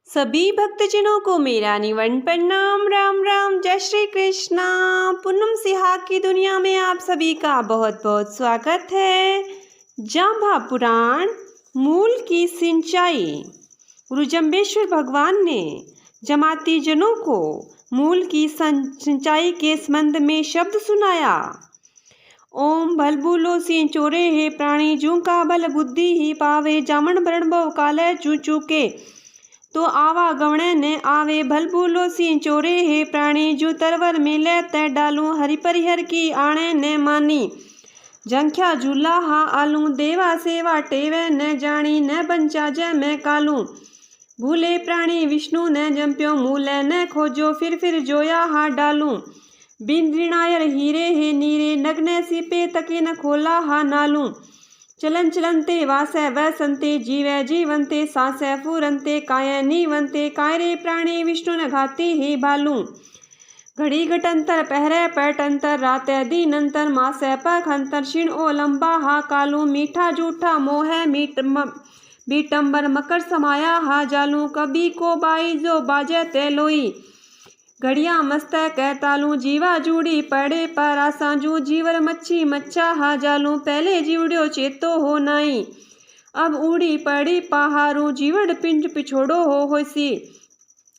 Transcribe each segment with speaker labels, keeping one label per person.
Speaker 1: सभी भक्तजनों को मेरा निवन प्रणाम। राम राम, जय श्री कृष्णा। पूनम सिहा की दुनिया में आप सभी का बहुत बहुत स्वागत है। जांबा पुराण मूल की सिंचाई। गुरु जम्बेश्वर भगवान ने जमाती जनों को मूल की सिंचाई के संबंध में शब्द सुनाया। ओम भल भूलो सिंचोरे हे प्राणी जू का बल बुद्धि ही पावे जामन बरण भव काले चू चूके तो आवा गवणे ने आवे भल भूलो सिंचोरे हे प्राणी जू तरवर मिले तय डालू हरि परिहर की आणे ने मानी जंख्या झूला हा आलू देवा सेवा टेवे न जानी न बंचा जय मैं कालू भूले प्राणी विष्णु ने जम्प्यो मूले न खोजो फिर जोया हा डालू बिन ऋणायर हीरे हे नीरे नग्ने सिपे तके न खोला हा नालू चलन चलनते वासै वसंते जीवै जीवंते सांसै फूरंते काय नीवंते काय रे प्राणी विष्णु न घाती हे भालू घड़ी घटंतर पहरे पैटंतर रातै दीनंतर मासै पखंतर क्षीण ओ लंबा हा कालू मीठा जूठा मोह बीटंबर मकर समाया हा जालू कभी को बाई जो बाजे ते लोई घड़िया मस्तै कै तालू जीवा जूड़ी पड़े पर आसांजू जीवर मच्छी मच्छा हा जालू पहले जीवड़ियो चेतो हो नाई अब उड़ी पड़ी पहारू जीवड़ पिंड पिछोड़ो हो होसी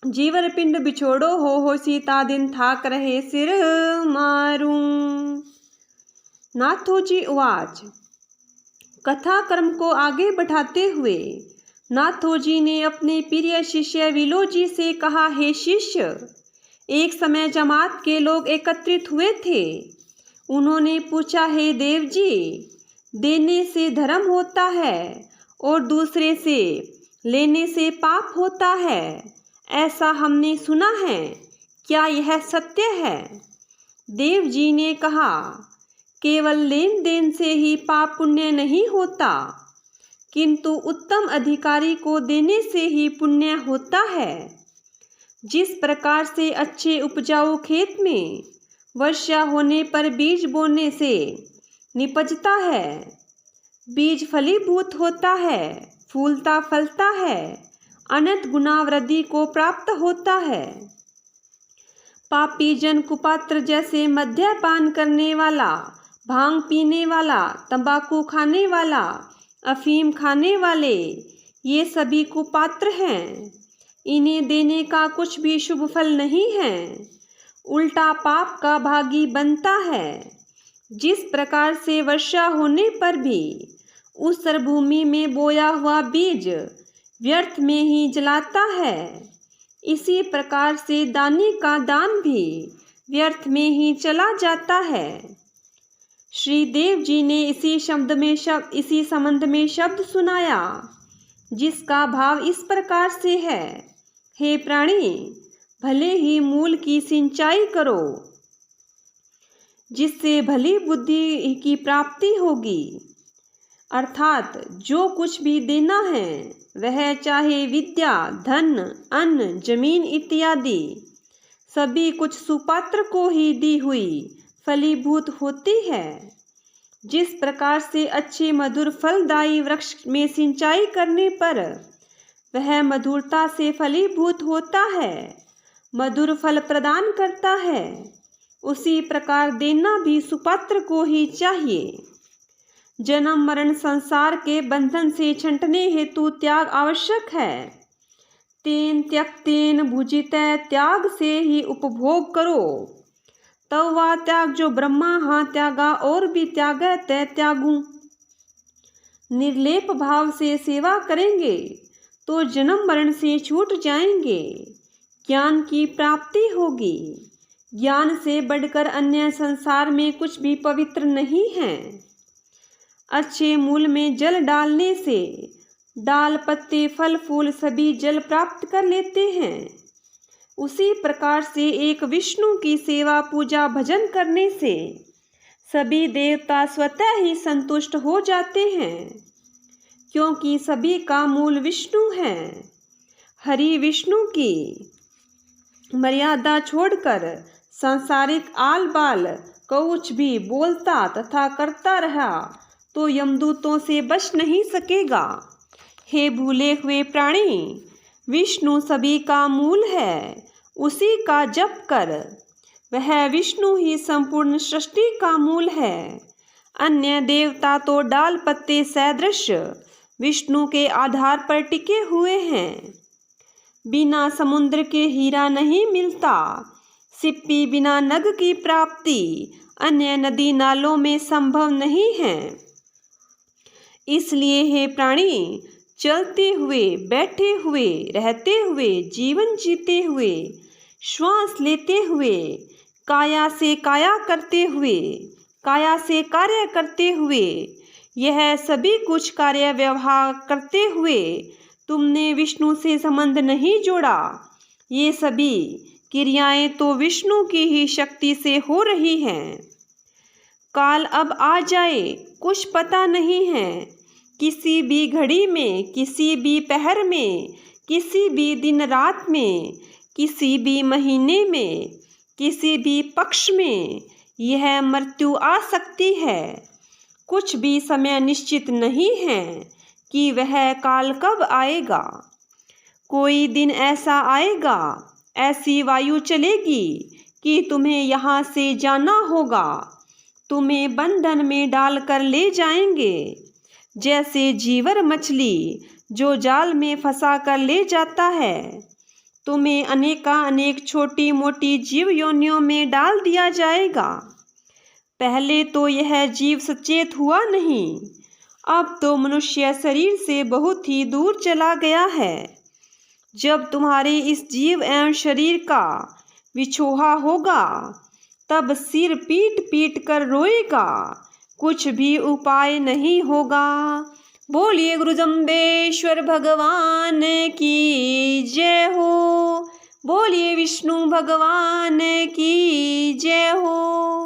Speaker 1: जीवर पिंड बिछोड़ो हो होसी ता दिन थाक रहे सिर मारू। नाथोजी उवाच। कथा क्रम को आगे बढ़ाते हुए नाथोजी ने अपने प्रिय शिष्य विलोजी से कहा, हे शिष्य, एक समय जमात के लोग एकत्रित हुए थे। उन्होंने पूछा, हे देव जी, देने से धर्म होता है और दूसरे से लेने से पाप होता है, ऐसा हमने सुना है, क्या यह सत्य है? देव जी ने कहा, केवल लेन देन से ही पाप पुण्य नहीं होता, किंतु उत्तम अधिकारी को देने से ही पुण्य होता है। जिस प्रकार से अच्छे उपजाऊ खेत में वर्षा होने पर बीज बोने से निपजता है, बीज फलीभूत होता है, फूलता फलता है, अनंत गुना वृद्धि को प्राप्त होता है। पापी जन कुपात्र जैसे मद्यपान करने वाला, भांग पीने वाला, तंबाकू खाने वाला, अफीम खाने वाले, ये सभी कुपात्र हैं। इन्हें देने का कुछ भी शुभ फल नहीं है, उल्टा पाप का भागी बनता है। जिस प्रकार से वर्षा होने पर भी उस भूमि में बोया हुआ बीज व्यर्थ में ही जलाता है, इसी प्रकार से दानी का दान भी व्यर्थ में ही चला जाता है। श्री देव जी ने इसी संबंध में शब्द सुनाया, जिसका भाव इस प्रकार से है, हे प्राणी, भले ही मूल की सिंचाई करो, जिससे भली बुद्धि की प्राप्ति होगी। अर्थात जो कुछ भी देना है वह चाहे विद्या, धन, अन्न, जमीन इत्यादि सभी कुछ सुपात्र को ही दी हुई फलीभूत होती है। जिस प्रकार से अच्छे मधुर फलदायी वृक्ष में सिंचाई करने पर वह मधुरता से फलीभूत होता है, मधुर फल प्रदान करता है, उसी प्रकार देना भी सुपात्र को ही चाहिए। जन्म मरण संसार के बंधन से छंटने हेतु त्याग आवश्यक है। तेन त्यक्तेन भुजितै, त्याग से ही उपभोग करो। तव वा त्याग जो ब्रह्मा हाँ त्यागा और भी त्यागै तै त्यागू। निर्लेप भाव से सेवा करेंगे तो जन्म मरण से छूट जाएंगे, ज्ञान की प्राप्ति होगी। ज्ञान से बढ़कर अन्य संसार में कुछ भी पवित्र नहीं है। अच्छे मूल में जल डालने से डाल, पत्ते, फल, फूल सभी जल प्राप्त कर लेते हैं। उसी प्रकार से एक विष्णु की सेवा, पूजा, भजन करने से सभी देवता स्वतः ही संतुष्ट हो जाते हैं, क्योंकि सभी का मूल विष्णु है। हरि विष्णु की मर्यादा छोड़कर सांसारिक आल बाल कुछ भी बोलता तथा करता रहा तो यमदूतों से बच नहीं सकेगा। हे भूले हुए प्राणी, विष्णु सभी का मूल है, उसी का जप कर। वह विष्णु ही संपूर्ण सृष्टि का मूल है। अन्य देवता तो डाल पत्ते सदृश विष्णु के आधार पर टिके हुए हैं। बिना समुद्र के हीरा नहीं मिलता, सिप्पी बिना नग की प्राप्ति अन्य नदी नालों में संभव नहीं है। इसलिए हे प्राणी, चलते हुए, बैठे हुए, रहते हुए, जीवन जीते हुए, श्वास लेते हुए, काया से काया करते हुए, काया से कार्य करते हुए, यह सभी कुछ कार्य व्यवहार करते हुए तुमने विष्णु से संबंध नहीं जोड़ा। ये सभी क्रियाएं तो विष्णु की ही शक्ति से हो रही हैं। काल अब आ जाए कुछ पता नहीं है। किसी भी घड़ी में, किसी भी पहर में, किसी भी दिन रात में, किसी भी महीने में, किसी भी पक्ष में यह मृत्यु आ सकती है। कुछ भी समय निश्चित नहीं है कि वह काल कब आएगा। कोई दिन ऐसा आएगा, ऐसी वायु चलेगी कि तुम्हें यहाँ से जाना होगा। तुम्हें बंधन में डालकर ले जाएंगे, जैसे जीवर मछली जो जाल में फंसा कर ले जाता है। तुम्हें अनेक छोटी मोटी जीव योनियों में डाल दिया जाएगा। पहले तो यह जीव सचेत हुआ नहीं, अब तो मनुष्य शरीर से बहुत ही दूर चला गया है। जब तुम्हारे इस जीव एवं शरीर का विछोहा होगा, तब सिर पीट पीट कर रोएगा, कुछ भी उपाय नहीं होगा। बोलिए गुरु जम्बेश्वर भगवान की जय हो। बोलिए विष्णु भगवान की